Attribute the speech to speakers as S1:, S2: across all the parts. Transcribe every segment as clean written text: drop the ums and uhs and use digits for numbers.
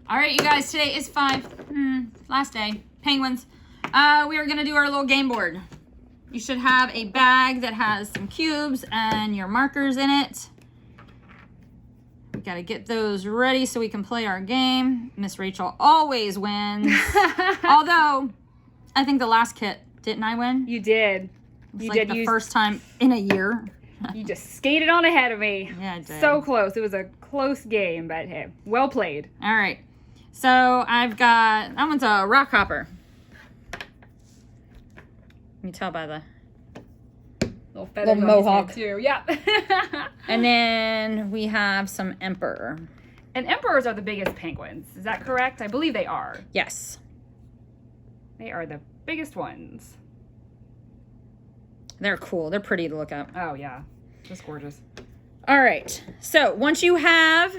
S1: All right, you guys, today is last day, Penguins. We are gonna do our little game board. You should have a bag that has some cubes and your markers in it. We gotta get those ready so we can play our game. Miss Rachel always wins. Although, I think the last kit, didn't I win?
S2: You did.
S1: It's like the first time in a year.
S2: You just skated on ahead of me.
S1: Yeah, I did.
S2: So close. It was a close game, but hey, well played.
S1: All right. So I've got, that one's a rock hopper. You can tell by the
S2: Little feathers
S1: little
S2: on his
S1: mohawk.
S2: head too. Yeah.
S1: And then we have some emperor.
S2: And emperors are the biggest penguins. Is that correct? I believe they are.
S1: Yes.
S2: They are the biggest ones.
S1: They're cool. They're pretty to look at.
S2: Oh, yeah. Just gorgeous.
S1: All right. So once you have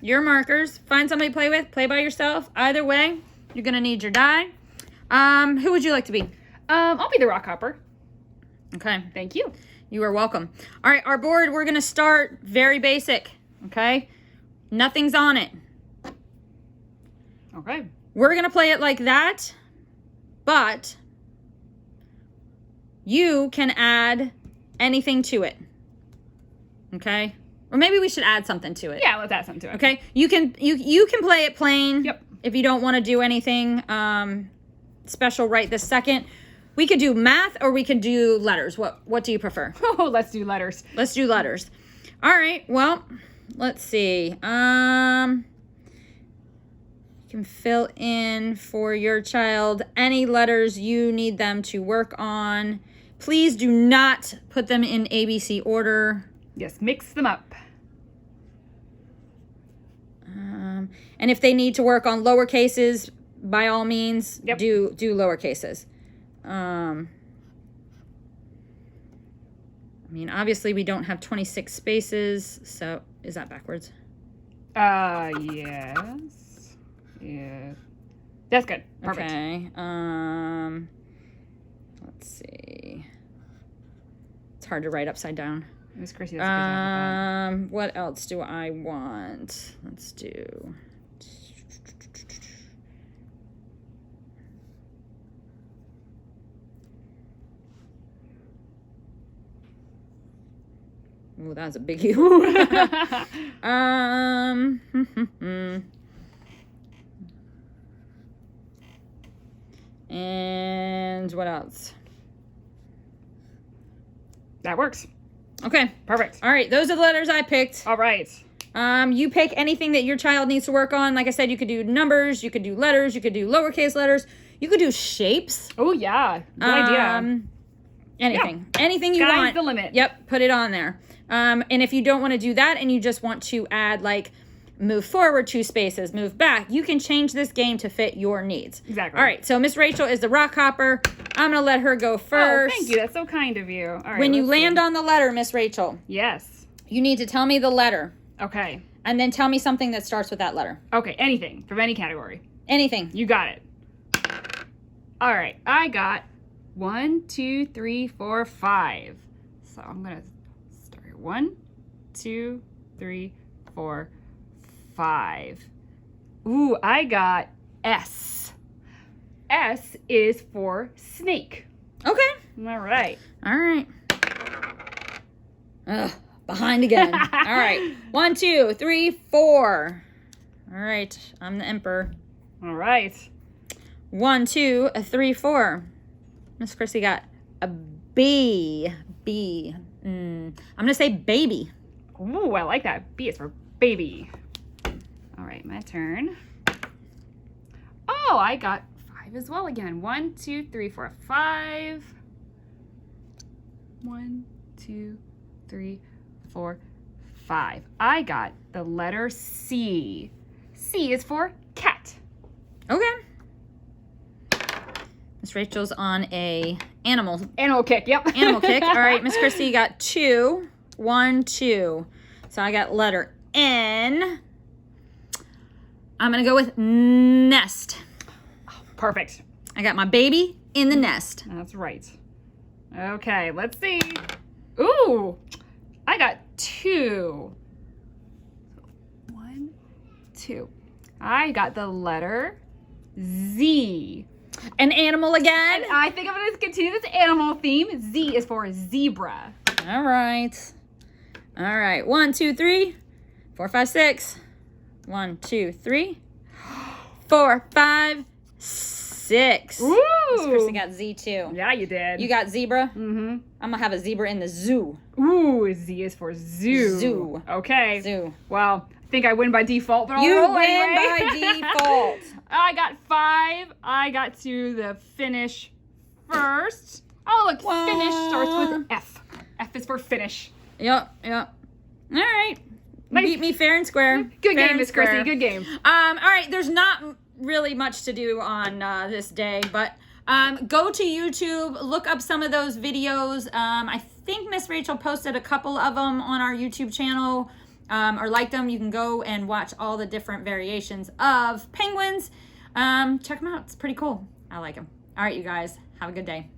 S1: your markers, find somebody to play with. Play by yourself. Either way, you're going to need your die. Who would you like to be?
S2: I'll be the rock hopper.
S1: Okay.
S2: Thank you.
S1: You are welcome. All right. Our board, we're going to start very basic. Okay. Nothing's on it.
S2: Okay.
S1: We're going to play it like that, but you can add anything to it. Okay? Or maybe we should add something to it.
S2: Yeah, let's add something to it.
S1: Okay? You can play it plain.
S2: Yep.
S1: If you don't want to do anything special right this second. We could do math or we could do letters. What do you prefer?
S2: Oh, let's do letters.
S1: Let's do letters. All right. Well, let's see. You can fill in for your child any letters you need them to work on. Please do not put them in ABC order.
S2: Yes, mix them up.
S1: And if they need to work on lower cases, by all means,
S2: Yep.
S1: do lower cases. I mean, obviously we don't have 26 spaces, so is that backwards?
S2: Yes. Yeah. That's good. Perfect.
S1: Okay. Let's see. It's hard to write upside down.
S2: Miss Chrissy, that's a good job with that.
S1: What else do I want? Let's do. Oh, that was a big U. And what else?
S2: That works.
S1: Okay.
S2: Perfect.
S1: All right. Those are the letters I picked.
S2: All right.
S1: You pick anything that your child needs to work on. Like I said, you could do numbers, you could do letters, you could do lowercase letters, you could do shapes.
S2: Oh, yeah. Good idea.
S1: Anything. Anything you
S2: Sky's
S1: want.
S2: the limit.
S1: Yep. Put it on there. And if you don't want to do that and you just want to add like move forward 2 spaces, move back, you can change this game to fit your needs.
S2: Exactly.
S1: All right. So Miss Rachel is the rock hopper. I'm going to let her go first.
S2: Oh, thank you. That's so kind of you. All right.
S1: When you
S2: let's
S1: land
S2: see.
S1: on the letter, Miss Rachel,
S2: Yes.
S1: you need to tell me the letter
S2: Okay.
S1: and then tell me something that starts with that letter.
S2: Okay. Anything from any category.
S1: Anything.
S2: You got it. All right. I got 1, 2, 3, 4, 5. So I'm going to start here. 1, 2, 3, 4, 5. Ooh, I got S. S is for snake.
S1: Okay.
S2: All right.
S1: All right. Ugh, behind again. All right. 1, 2, 3, 4. All right. I'm the emperor.
S2: All right.
S1: 1, 2, 3, 4. Miss Chrissy got a B. B. I'm gonna say baby.
S2: Ooh, I like that. B is for baby. All right, my turn. Oh, I got 5 as well again. 1, 2, 3, 4, 5. 1, 2, 3, 4, 5. I got the letter C. C is for cat.
S1: Okay. Miss Rachel's on a animal
S2: Kick, yep.
S1: animal kick. All right, Miss Chrissy got 2. 1, 2. So I got letter N. I'm gonna go with nest.
S2: Perfect.
S1: I got my baby in the nest.
S2: That's right. Okay, let's see. Ooh, I got 2. 1, 2. I got the letter Z.
S1: An animal again?
S2: And I think I'm going to continue this animal theme. Z is for zebra.
S1: All right. All right. 1, 2, 3, 4, 5, 6. 1, 2, 3, 4, 5, 6.
S2: Ooh.
S1: Miss Chrissy got Z too.
S2: Yeah, you did.
S1: You got zebra?
S2: Mm-hmm.
S1: I'm gonna have a zebra in the zoo.
S2: Ooh, Z is for zoo.
S1: Zoo.
S2: Okay.
S1: Zoo.
S2: Well, I think I win by default, but I'll
S1: You
S2: roll
S1: win
S2: anyway.
S1: by default.
S2: I got 5. I got to the finish first. Oh, look, finish starts with F. F is for finish.
S1: Yep. All right.
S2: Nice.
S1: Beat me fair and square.
S2: Good
S1: Fair
S2: game,
S1: and
S2: Miss
S1: square.
S2: Chrissy. Good game.
S1: All right. There's not really much to do on this day, but go to YouTube, look up some of those videos. I think Miss Rachel posted a couple of them on our YouTube channel, or liked them. You can go and watch all the different variations of penguins. Check them out. It's pretty cool. I like them. All right, you guys. Have a good day.